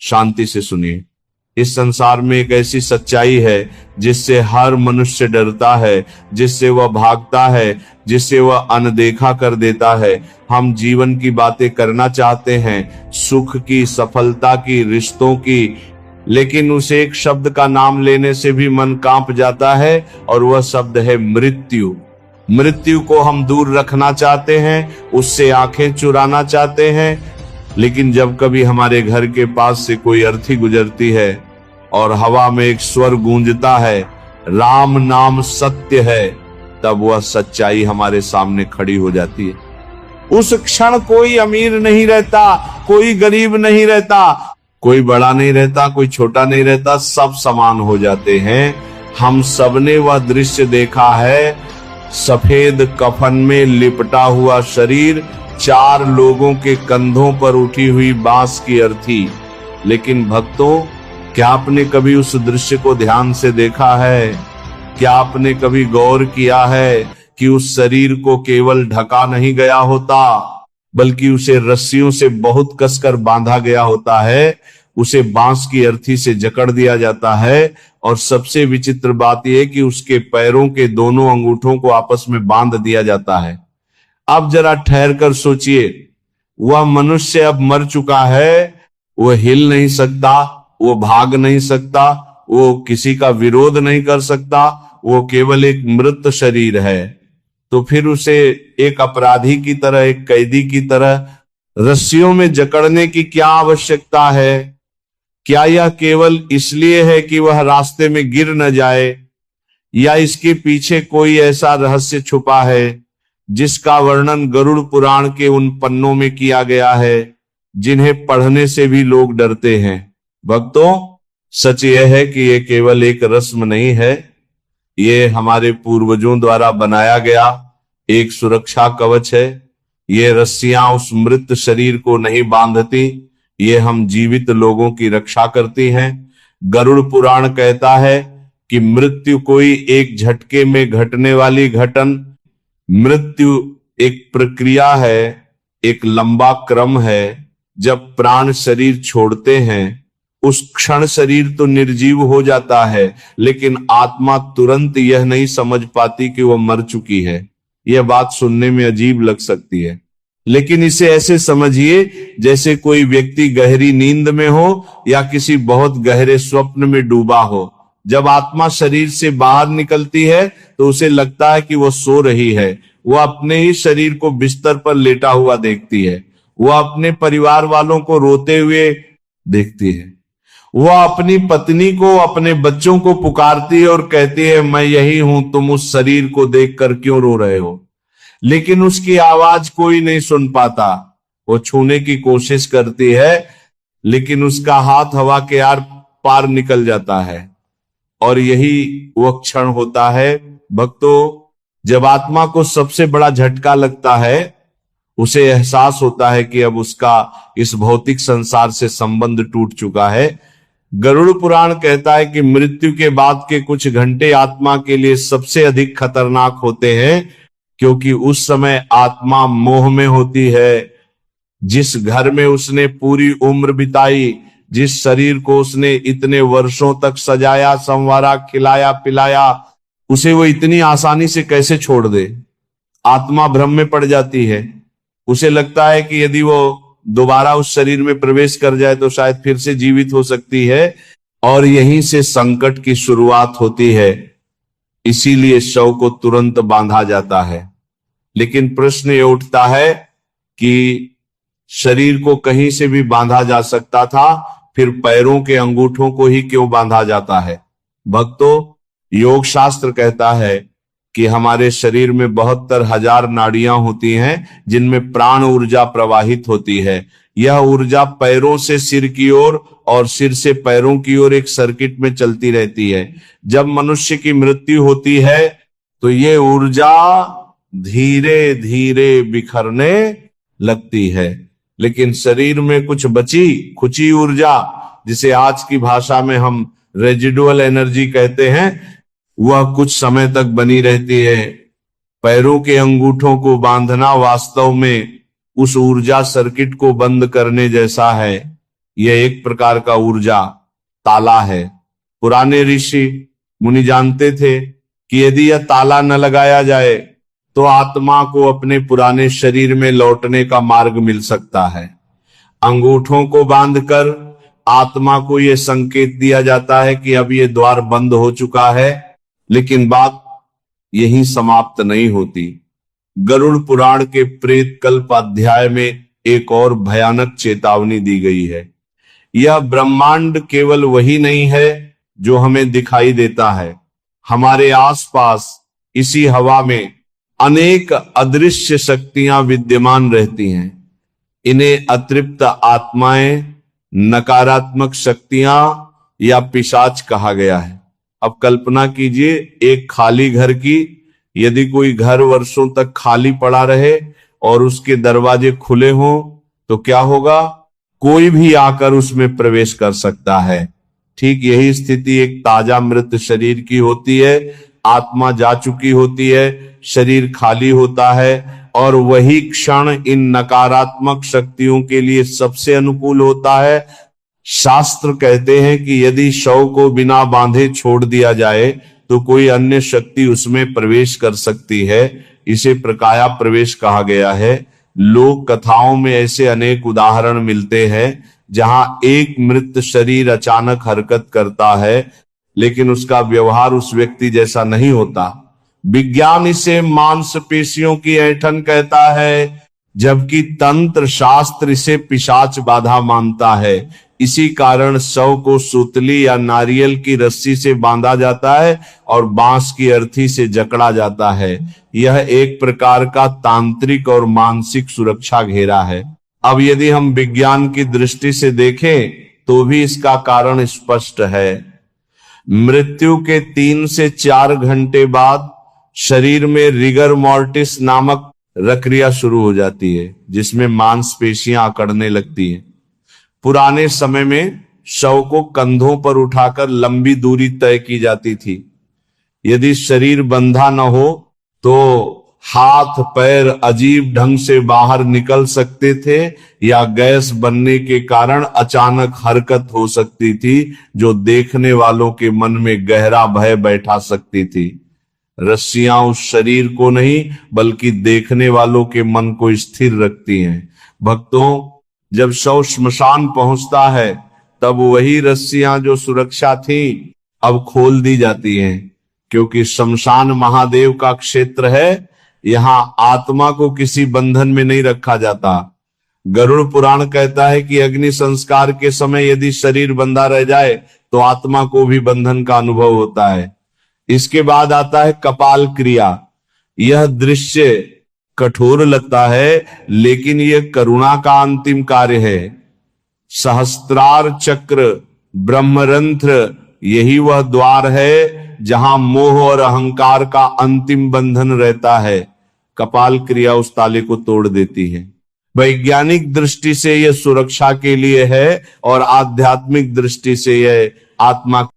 शांति से सुनिए। इस संसार में एक ऐसी सच्चाई है जिससे हर मनुष्य डरता है, जिससे वह भागता है, जिससे वह अनदेखा कर देता है। हम जीवन की बातें करना चाहते हैं, सुख की, सफलता की, रिश्तों की, लेकिन उस एक शब्द का नाम लेने से भी मन कांप जाता है, और वह शब्द है मृत्यु। मृत्यु को हम दूर रखना चाहते हैं, उससे आंखें चुराना चाहते हैं, लेकिन जब कभी हमारे घर के पास से कोई अर्थी गुजरती है और हवा में एक स्वर गूंजता है, राम नाम सत्य है, तब वह सच्चाई हमारे सामने खड़ी हो जाती है। उस क्षण कोई अमीर नहीं रहता, कोई गरीब नहीं रहता, कोई बड़ा नहीं रहता, कोई छोटा नहीं रहता, सब समान हो जाते हैं। हम सबने वह दृश्य देखा है, सफेद कफन में लिपटा हुआ शरीर, 4 लोगों के कंधों पर उठी हुई बांस की अर्थी। लेकिन भक्तों, क्या आपने कभी उस दृश्य को ध्यान से देखा है? क्या आपने कभी गौर किया है कि उस शरीर को केवल ढका नहीं गया होता, बल्कि उसे रस्सियों से बहुत कसकर बांधा गया होता है, उसे बांस की अर्थी से जकड़ दिया जाता है, और सबसे विचित्र बात यह कि उसके पैरों के दोनों अंगूठों को आपस में बांध दिया जाता है। अब जरा ठहर कर सोचिए, वह मनुष्य अब मर चुका है, वह हिल नहीं सकता, वो भाग नहीं सकता, वो किसी का विरोध नहीं कर सकता, वो केवल एक मृत शरीर है। तो फिर उसे एक अपराधी की तरह, एक कैदी की तरह रस्सियों में जकड़ने की क्या आवश्यकता है? क्या यह केवल इसलिए है कि वह रास्ते में गिर न जाए, या इसके पीछे कोई ऐसा रहस्य छुपा है जिसका वर्णन गरुड़ पुराण के उन पन्नों में किया गया है जिन्हें पढ़ने से भी लोग डरते हैं? भक्तों, सच यह है कि यह केवल एक रस्म नहीं है, ये हमारे पूर्वजों द्वारा बनाया गया एक सुरक्षा कवच है। ये रस्सियां उस मृत शरीर को नहीं बांधती, ये हम जीवित लोगों की रक्षा करती हैं। गरुड़ पुराण कहता है कि मृत्यु कोई एक झटके में घटने वाली घटन, मृत्यु एक प्रक्रिया है, एक लंबा क्रम है। जब प्राण शरीर छोड़ते हैं, उस क्षण शरीर तो निर्जीव हो जाता है, लेकिन आत्मा तुरंत यह नहीं समझ पाती कि वह मर चुकी है। यह बात सुनने में अजीब लग सकती है, लेकिन इसे ऐसे समझिए जैसे कोई व्यक्ति गहरी नींद में हो या किसी बहुत गहरे स्वप्न में डूबा हो। जब आत्मा शरीर से बाहर निकलती है तो उसे लगता है कि वह सो रही है। वह अपने ही शरीर को बिस्तर पर लेटा हुआ देखती है, वह अपने परिवार वालों को रोते हुए देखती है, वह अपनी पत्नी को, अपने बच्चों को पुकारती है और कहती है, मैं यही हूं, तुम उस शरीर को देखकर क्यों रो रहे हो? लेकिन उसकी आवाज कोई नहीं सुन पाता। वो छूने की कोशिश करती है, लेकिन उसका हाथ हवा के आर पार निकल जाता है। और यही वह क्षण होता है भक्तों, जब आत्मा को सबसे बड़ा झटका लगता है। उसे एहसास होता है कि अब उसका इस भौतिक संसार से संबंध टूट चुका है। गरुड़ पुराण कहता है कि मृत्यु के बाद के कुछ घंटे आत्मा के लिए सबसे अधिक खतरनाक होते हैं, क्योंकि उस समय आत्मा मोह में होती है। जिस घर में उसने पूरी उम्र बिताई, जिस शरीर को उसने इतने वर्षों तक सजाया, संवारा, खिलाया, पिलाया, उसे वो इतनी आसानी से कैसे छोड़ दे? आत्मा भ्रम में पड़ जाती है। उसे लगता है कि यदि वो दोबारा उस शरीर में प्रवेश कर जाए तो शायद फिर से जीवित हो सकती है, और यहीं से संकट की शुरुआत होती है। इसीलिए शव को तुरंत बांधा जाता है। लेकिन प्रश्न ये उठता है कि शरीर को कहीं से भी बांधा जा सकता था, फिर पैरों के अंगूठों को ही क्यों बांधा जाता है? भक्तों, योग शास्त्र कहता है कि हमारे शरीर में 72,000 नाड़ियां होती हैं जिनमें प्राण ऊर्जा प्रवाहित होती है। यह ऊर्जा पैरों से सिर की ओर और सिर से पैरों की ओर एक सर्किट में चलती रहती है। जब मनुष्य की मृत्यु होती है तो ये ऊर्जा धीरे धीरे बिखरने लगती है, लेकिन शरीर में कुछ बची खुची ऊर्जा, जिसे आज की भाषा में हम रेजिडुअल एनर्जी कहते हैं, वह कुछ समय तक बनी रहती है। पैरों के अंगूठों को बांधना वास्तव में उस ऊर्जा सर्किट को बंद करने जैसा है। यह एक प्रकार का ऊर्जा ताला है। पुराने ऋषि मुनि जानते थे कि यदि यह ताला न लगाया जाए तो आत्मा को अपने पुराने शरीर में लौटने का मार्ग मिल सकता है। अंगूठों को बांधकर आत्मा को यह संकेत दिया जाता है कि अब यह द्वार बंद हो चुका है, लेकिन बात यही समाप्त नहीं होती। गरुड़ पुराण के प्रेत कल्प अध्याय में एक और भयानक चेतावनी दी गई है। यह ब्रह्मांड केवल वही नहीं है जो हमें दिखाई देता है। हमारे आसपास इसी हवा में अनेक अदृश्य शक्तियां विद्यमान रहती हैं। इन्हें अतृप्त आत्माएं, नकारात्मक शक्तियां या पिशाच कहा गया है। अब कल्पना कीजिए एक खाली घर की। यदि कोई घर वर्षों तक खाली पड़ा रहे और उसके दरवाजे खुले हों तो क्या होगा? कोई भी आकर उसमें प्रवेश कर सकता है। ठीक यही स्थिति एक ताजा मृत शरीर की होती है। आत्मा जा चुकी होती है, शरीर खाली होता है और वही क्षण इन नकारात्मक शक्तियों के लिए सबसे अनुकूल होता है। शास्त्र कहते हैं कि यदि शव को बिना बांधे छोड़ दिया जाए तो कोई अन्य शक्ति उसमें प्रवेश कर सकती है। इसे प्रकाया प्रवेश कहा गया है। लोक कथाओं में ऐसे अनेक उदाहरण मिलते हैं जहां एक मृत शरीर अचानक हरकत करता है, लेकिन उसका व्यवहार उस व्यक्ति जैसा नहीं होता। विज्ञान इसे मांसपेशियों की ऐंठन कहता है, जबकि तंत्र शास्त्र इसे पिशाच बाधा मानता है। इसी कारण शव को सूतली या नारियल की रस्सी से बांधा जाता है और बांस की अर्थी से जकड़ा जाता है। यह एक प्रकार का तांत्रिक और मानसिक सुरक्षा घेरा है। अब यदि हम विज्ञान की दृष्टि से देखें तो भी इसका कारण स्पष्ट है। मृत्यु के 3 से 4 घंटे बाद शरीर में रिगर मॉर्टिस नामक प्रक्रिया शुरू हो जाती है, जिसमें मांसपेशियां अकड़ने लगती हैं। पुराने समय में शव को कंधों पर उठाकर लंबी दूरी तय की जाती थी। यदि शरीर बंधा न हो तो हाथ पैर अजीब ढंग से बाहर निकल सकते थे या गैस बनने के कारण अचानक हरकत हो सकती थी, जो देखने वालों के मन में गहरा भय बैठा सकती थी। रस्सियां उस शरीर को नहीं बल्कि देखने वालों के मन को स्थिर रखती हैं। भक्तों, जब शव श्मशान पहुंचता है तब वही रस्सियां जो सुरक्षा थी अब खोल दी जाती हैं, क्योंकि शमशान महादेव का क्षेत्र है। यहाँ आत्मा को किसी बंधन में नहीं रखा जाता। गरुड़ पुराण कहता है कि अग्नि संस्कार के समय यदि शरीर बंधा रह जाए तो आत्मा को भी बंधन का अनुभव होता है। इसके बाद आता है कपाल क्रिया। यह दृश्य कठोर लगता है, लेकिन यह करुणा का अंतिम कार्य है। सहस्त्रार चक्र, ब्रह्मरंध्र, यही वह द्वार है जहां मोह और अहंकार का अंतिम बंधन रहता है। कपाल क्रिया उस ताले को तोड़ देती है। वैज्ञानिक दृष्टि से यह सुरक्षा के लिए है और आध्यात्मिक दृष्टि से यह आत्मा